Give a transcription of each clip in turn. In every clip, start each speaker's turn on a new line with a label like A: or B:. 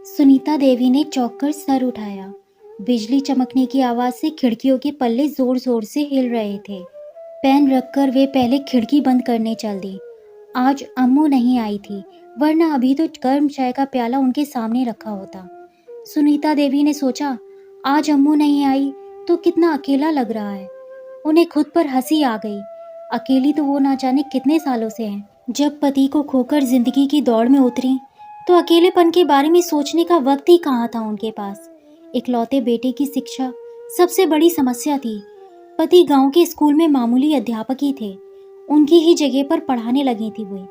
A: सुनीता देवी ने चौंक कर सर उठाया। बिजली चमकने की आवाज से खिड़कियों के पल्ले जोर जोर से हिल रहे थे। पेन रखकर वे पहले खिड़की बंद करने चल दी। आज अम्मू नहीं आई थी, वरना अभी तो गर्म चाय का प्याला उनके सामने रखा होता। सुनीता देवी ने सोचा, आज अम्मू नहीं आई तो कितना अकेला लग रहा है। उन्हें खुद पर हंसी आ गई। अकेली तो वो ना जाने कितने सालों से हैं। जब पति को खोकर जिंदगी की दौड़ में उतरी तो अकेलेपन के बारे में सोचने का वक्त ही कहाँ था उनके पास। इकलौते बेटे की शिक्षा सबसे बड़ी समस्या थी। पति गांव के स्कूल में मामूली अध्यापक ही थे। उनकी ही जगह पर पढ़ाने लगी थी वे।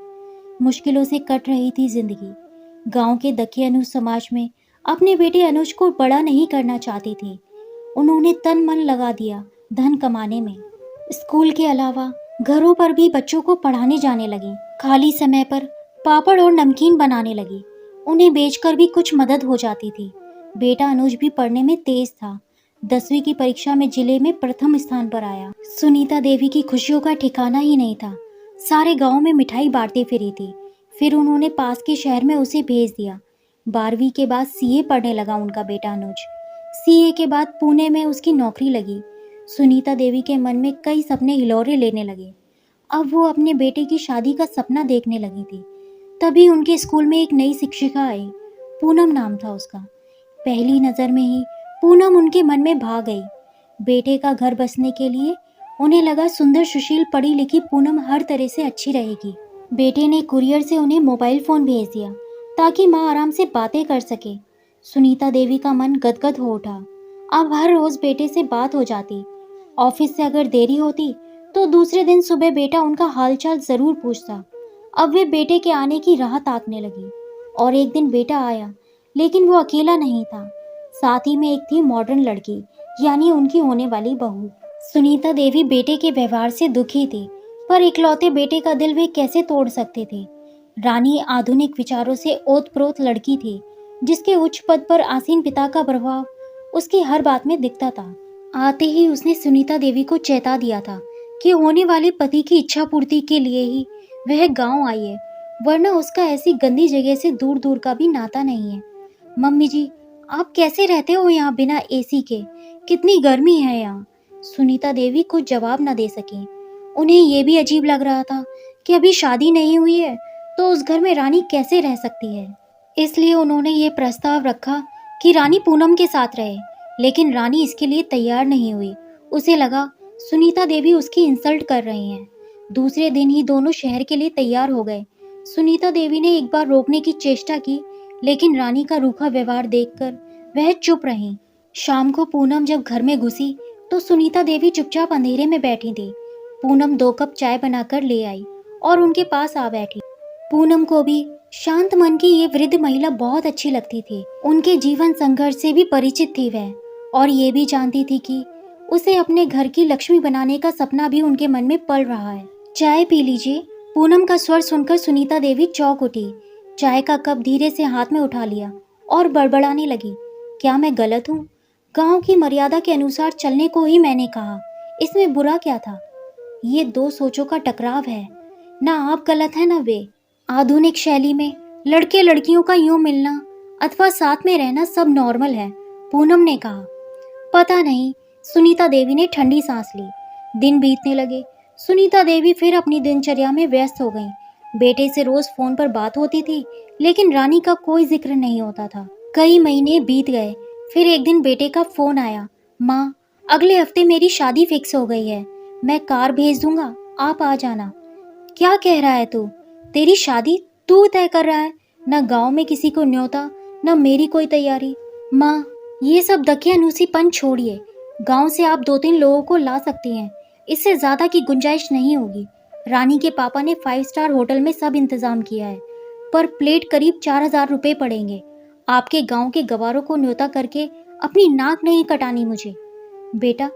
A: मुश्किलों से कट रही थी जिंदगी। गांव के दकी अनुज समाज में अपने बेटे अनुज को बड़ा नहीं करना चाहती थी। उन्होंने तन मन लगा दिया धन कमाने में। स्कूल के अलावा घरों पर भी बच्चों को पढ़ाने जाने लगी। खाली समय पर पापड़ और नमकीन बनाने लगी। उन्हें बेचकर भी कुछ मदद हो जाती थी। बेटा अनुज भी पढ़ने में तेज था। 10वीं की परीक्षा में जिले में प्रथम स्थान पर आया। सुनीता देवी की खुशियों का ठिकाना ही नहीं था। सारे गांव में मिठाई बांटती फिरी थी। फिर उन्होंने पास के शहर में उसे भेज दिया। 12वीं के बाद सीए पढ़ने लगा उनका बेटा अनुज। सीए के बाद पुणे में उसकी नौकरी लगी। सुनीता देवी के मन में कई सपने हिलोरे लेने लगे। अब वो अपने बेटे की शादी का सपना देखने लगी थी। तभी उनके स्कूल में एक नई शिक्षिका आई। पूनम नाम था उसका। पहली नज़र में ही पूनम उनके मन में भा गई। बेटे का घर बसने के लिए उन्हें लगा सुंदर सुशील पढ़ी लिखी पूनम हर तरह से अच्छी रहेगी। बेटे ने कुरियर से उन्हें मोबाइल फ़ोन भेज दिया ताकि माँ आराम से बातें कर सके। सुनीता देवी का मन गदगद हो उठा। अब हर रोज़ बेटे से बात हो जाती। ऑफिस से अगर देरी होती तो दूसरे दिन सुबह बेटा उनका हालचाल ज़रूर पूछता। अब वे बेटे के आने की राह ताकने लगी। और एक दिन बेटा आया, लेकिन वो अकेला नहीं था। साथ ही में एक थी मॉडर्न लड़की, यानी उनकी होने वाली बहू। सुनीता देवी बेटे के व्यवहार से दुखी थी, पर इकलौते बेटे का दिल वे कैसे तोड़ सकते थे। रानी आधुनिक विचारों से ओतप्रोत लड़की थी, जिसके उच्च पद पर आसीन पिता का प्रभाव उसकी हर बात में दिखता था। आते ही उसने सुनीता देवी को चेता दिया था कि होने वाले पति की इच्छा पूर्ति के लिए ही वह गांव आई है, वरना उसका ऐसी गंदी जगह से दूर दूर का भी नाता नहीं है। मम्मी जी, आप कैसे रहते हो यहाँ बिना एसी के? कितनी गर्मी है यहाँ। सुनीता देवी कुछ जवाब न दे सकी। उन्हें ये भी अजीब लग रहा था कि अभी शादी नहीं हुई है तो उस घर में रानी कैसे रह सकती है। इसलिए उन्होंने ये प्रस्ताव रखा कि रानी पूनम के साथ रहे, लेकिन रानी इसके लिए तैयार नहीं हुई। उसे लगा सुनीता देवी उसकी इंसल्ट कर रही हैं। दूसरे दिन ही दोनों शहर के लिए तैयार हो गए। सुनीता देवी ने एक बार रोकने की चेष्टा की, लेकिन रानी का रूखा व्यवहार देखकर वह चुप रही। शाम को पूनम जब घर में घुसी तो सुनीता देवी चुपचाप अंधेरे में बैठी थी। पूनम 2 कप चाय बनाकर ले आई और उनके पास आ बैठी। पूनम को भी शांत मन की ये वृद्ध महिला बहुत अच्छी लगती थी। उनके जीवन संघर्ष से भी परिचित थी वह, और ये भी जानती थी कि उसे अपने घर की लक्ष्मी बनाने का सपना भी उनके मन में पल रहा है। चाय पी लीजिए। पूनम का स्वर सुनकर सुनीता देवी चौंक उठी। चाय का कप धीरे से हाथ में उठा लिया और बड़बड़ाने लगी, क्या मैं गलत हूँ? गांव की मर्यादा के अनुसार चलने को ही मैंने कहा, इसमें बुरा क्या था? ये 2 सोचों का टकराव है। ना आप गलत हैं ना वे। आधुनिक शैली में लड़के लड़कियों का यूं मिलना अथवा साथ में रहना सब नॉर्मल है, पूनम ने कहा। पता नहीं, सुनीता देवी ने ठंडी सांस ली। दिन बीतने लगे। सुनीता देवी फिर अपनी दिनचर्या में व्यस्त हो गईं। बेटे से रोज फोन पर बात होती थी, लेकिन रानी का कोई जिक्र नहीं होता था। कई महीने बीत गए। फिर एक दिन बेटे का फोन आया, माँ, अगले हफ्ते मेरी शादी फिक्स हो गई है। मैं कार भेज दूंगा, आप आ जाना। क्या कह रहा है तू? तेरी शादी तू तय कर रहा है? न गांव में किसी को न्योता, न मेरी कोई तैयारी। माँ, ये सब दकियानूसीपन छोड़िए। गांव से आप 2-3 लोगों को ला सकती हैं, इससे ज्यादा की गुंजाइश नहीं होगी। रानी के पापा ने 5 स्टार होटल में सब इंतजाम किया है, पर प्लेट करीब 4000 रुपये पड़ेंगे। आपके गांव के गवारों को न्योता करके अपनी नाक नहीं कटानी मुझे। बेटा,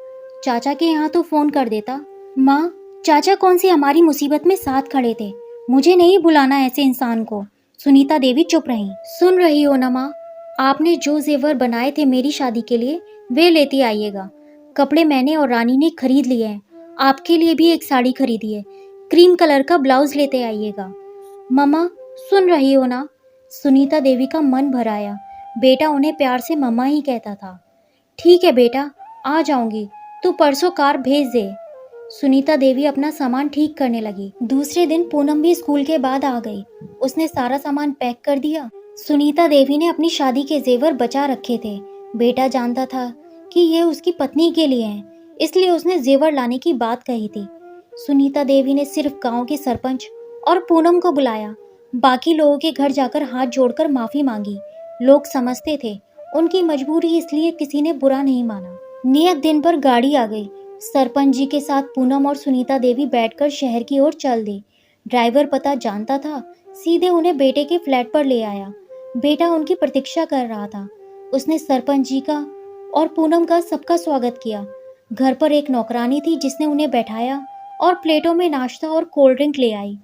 A: चाचा के यहाँ तो फोन कर देता। माँ, चाचा कौन सी हमारी मुसीबत में साथ खड़े थे, मुझे नहीं बुलाना ऐसे इंसान को। सुनीता देवी चुप रही। सुन रही हो ना माँ, आपने जो जेवर बनाए थे मेरी शादी के लिए वे लेती आइएगा। कपड़े मैंने और रानी ने खरीद लिए हैं। आपके लिए भी एक साड़ी खरीदी है, क्रीम कलर का ब्लाउज लेते आइएगा। मम्मा, सुन रही हो ना? सुनीता देवी का मन भर आया। बेटा उन्हें प्यार से मम्मा ही कहता था। ठीक है बेटा, आ जाऊंगी, तू परसों कार भेज दे। सुनीता देवी अपना सामान ठीक करने लगी। दूसरे दिन पूनम भी स्कूल के बाद आ गई। उसने सारा सामान पैक कर दिया। सुनीता देवी ने अपनी शादी के जेवर बचा रखे थे। बेटा जानता था कि ये उसकी पत्नी के लिए हैं, इसलिए उसने जेवर लाने की बात कही थी। सुनीता देवी ने सिर्फ गांव के सरपंच और पूनम को बुलाया। बाकी लोगों के घर जाकर हाथ जोड़कर माफी मांगी। लोग समझते थे उनकी मजबूरी, इसलिए किसी ने बुरा नहीं माना। नियत दिन पर गाड़ी आ गई। सरपंच जी के साथ पूनम और सुनीता देवी बैठकर शहर की ओर चल दी। ड्राइवर पता जानता था, सीधे उन्हें बेटे के फ्लैट पर ले आया। बेटा उनकी प्रतीक्षा कर रहा था। उसने सरपंच जी का और पूनम का सबका स्वागत किया। घर पर एक नौकरानी थी जिसने उन्हें बैठाया और प्लेटों में नाश्ता और कोल्ड ड्रिंक ले आई।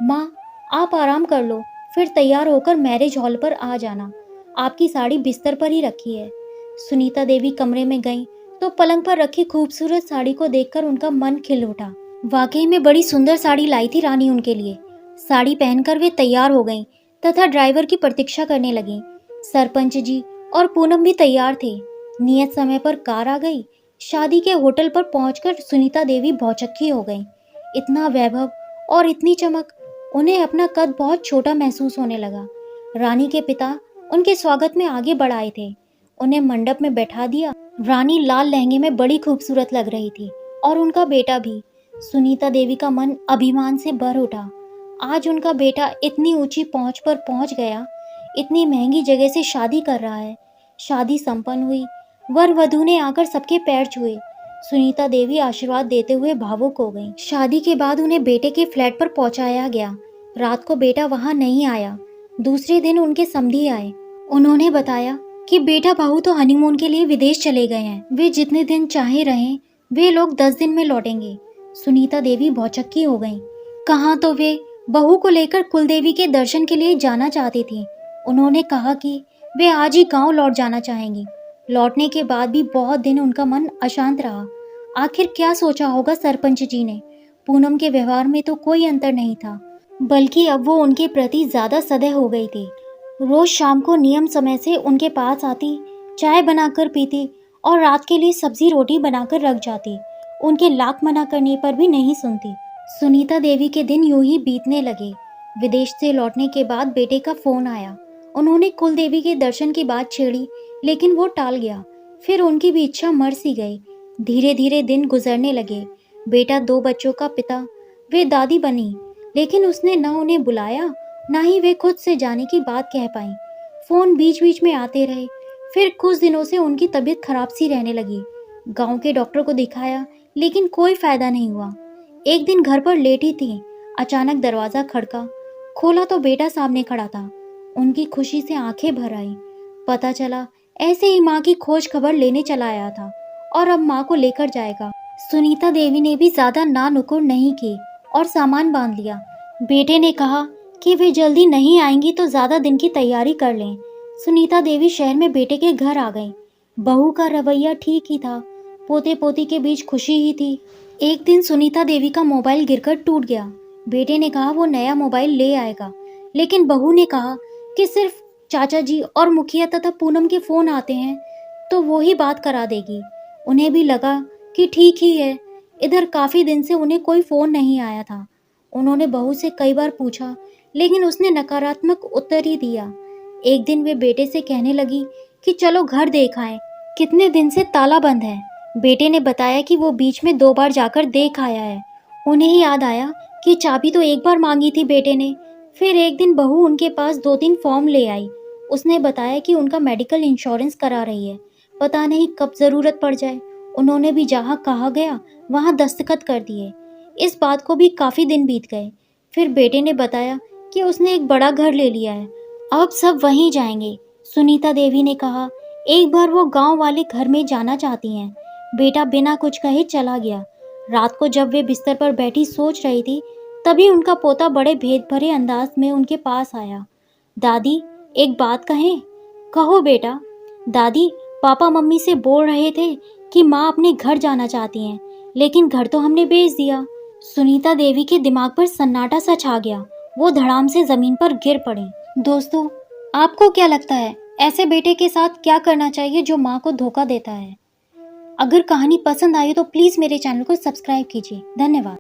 A: माँ, आप आराम कर लो, फिर तैयार होकर मैरिज हॉल पर आ जाना। आपकी साड़ी बिस्तर पर ही रखी है। सुनीता देवी कमरे में गईं तो पलंग पर रखी खूबसूरत साड़ी को देखकर उनका मन खिल उठा। वाकई में बड़ी सुंदर साड़ी लाई थी रानी उनके लिए। साड़ी पहनकर वे तैयार हो गईं तथा ड्राइवर की प्रतीक्षा करने लगीं। सरपंच जी और पूनम भी तैयार थे। नियत समय पर कार आ गई। शादी के होटल पर पहुंचकर सुनीता देवी भौचक्की हो गईं। इतना वैभव और इतनी चमक, उन्हें अपना कद बहुत छोटा महसूस होने लगा। रानी के पिता उनके स्वागत में आगे बढ़ आए थे। उन्हें मंडप में बैठा दिया। रानी लाल लहंगे में बड़ी खूबसूरत लग रही थी और उनका बेटा भी। सुनीता देवी का मन अभिमान से भर उठा। आज उनका बेटा इतनी ऊंची पहुंच पर पहुंच गया, इतनी महंगी जगह से शादी कर रहा है। शादी संपन्न हुई। वर वधू ने आकर सबके पैर छुए। सुनीता देवी आशीर्वाद देते हुए भावुक हो गईं। शादी के बाद उन्हें बेटे के फ्लैट पर पहुंचाया गया। रात को बेटा वहां नहीं आया। दूसरे दिन उनके समधी आए। उन्होंने बताया कि बेटा बहू तो हनीमून के लिए विदेश चले गए हैं। वे जितने दिन चाहे रहें, वे लोग 10 दिन में लौटेंगे। सुनीता देवी भौचक्की हो गईं। कहाँ तो वे बहू को लेकर कुलदेवी के दर्शन के लिए जाना चाहती थी। उन्होंने कहा कि वे आज ही गांव लौट जाना चाहेंगी। लौटने के बाद भी बहुत दिन उनका मन अशांत रहा। आखिर क्या सोचा होगा सरपंच जी ने। पूनम के व्यवहार में तो कोई अंतर नहीं था, बल्कि अब वो उनके प्रति ज्यादा सदय हो गई थी। रोज शाम को नियम समय से उनके पास आती, चाय बनाकर पीती और रात के लिए सब्जी रोटी बनाकर रख जाती। उनके लाख मना करने पर भी नहीं सुनती। सुनीता देवी के दिन यूं ही बीतने लगे। विदेश से लौटने के बाद बेटे का फोन आया। उन्होंने कुलदेवी के दर्शन की बात छेड़ी, लेकिन वो टाल गया। फिर उनकी भी इच्छा मर सी गई। धीरे धीरे दिन गुजरने लगे। बेटा 2 बच्चों का पिता, वे दादी बनी, लेकिन उसने न उन्हें बुलाया, ना ही वे खुद से जाने की बात कह पाई। फोन बीच बीच में आते रहे। फिर कुछ दिनों से उनकी तबीयत खराब सी रहने लगी। गांव के डॉक्टर को दिखाया, लेकिन कोई फायदा नहीं हुआ। एक दिन घर पर लेटी थी, अचानक दरवाजा खड़का। खोला तो बेटा सामने खड़ा था। उनकी खुशी से आंखें भर आई। पता चला ऐसे ही माँ की खोज खबर लेने चला आया था और अब माँ को लेकर जाएगा। सुनीता देवी ने भी ज्यादा ना नुकुर नहीं की और सामान बांध लिया। बेटे ने कहा कि वे जल्दी नहीं आएंगी तो ज्यादा दिन की तैयारी कर लें। सुनीता देवी शहर में बेटे के घर आ गई। बहू का रवैया ठीक ही था। पोते पोती के बीच खुशी ही थी। एक दिन सुनीता देवी का मोबाइल गिरकर टूट गया। बेटे ने कहा वो नया मोबाइल ले आएगा, लेकिन बहू ने कहा कि सिर्फ चाचा जी और मुखिया तथा पूनम के फोन आते हैं तो वो ही बात करा देगी। उन्हें भी लगा कि ठीक ही है। इधर काफी दिन से उन्हें कोई फोन नहीं आया था। उन्होंने बहू से कई बार पूछा, लेकिन उसने नकारात्मक उत्तर ही दिया। एक दिन वे बेटे से कहने लगी कि चलो घर देख आएं, कितने दिन से ताला बंद है। बेटे ने बताया कि वो बीच में 2 बार जाकर देख आया है। उन्हें ही याद आया कि चाबी तो एक बार मांगी थी बेटे ने। फिर एक दिन बहू उनके पास 2-3 फॉर्म ले आई। उसने बताया कि उनका मेडिकल इंश्योरेंस करा रही है, पता नहीं कब जरूरत पड़ जाए। उन्होंने भी जहाँ कहा गया वहाँ दस्तखत कर दिए। इस बात को भी काफी दिन बीत गए। फिर बेटे ने बताया कि उसने एक बड़ा घर ले लिया है, अब सब वहीं जाएंगे। सुनीता देवी ने कहा एक बार वो गांव वाले घर में जाना चाहती हैं। बेटा बिना कुछ कहे चला गया। रात को जब वे बिस्तर पर बैठी सोच रही थी, तभी उनका पोता बड़े भेद भरे अंदाज में उनके पास आया। दादी, एक बात कहें? कहो बेटा। दादी, पापा मम्मी से बोल रहे थे कि माँ अपने घर जाना चाहती हैं, लेकिन घर तो हमने बेच दिया। सुनीता देवी के दिमाग पर सन्नाटा सा छा गया। वो धड़ाम से जमीन पर गिर पड़ी। दोस्तों, आपको क्या लगता है ऐसे बेटे के साथ क्या करना चाहिए जो माँ को धोखा देता है। अगर कहानी पसंद आई तो प्लीज़ मेरे चैनल को सब्सक्राइब कीजिए। धन्यवाद।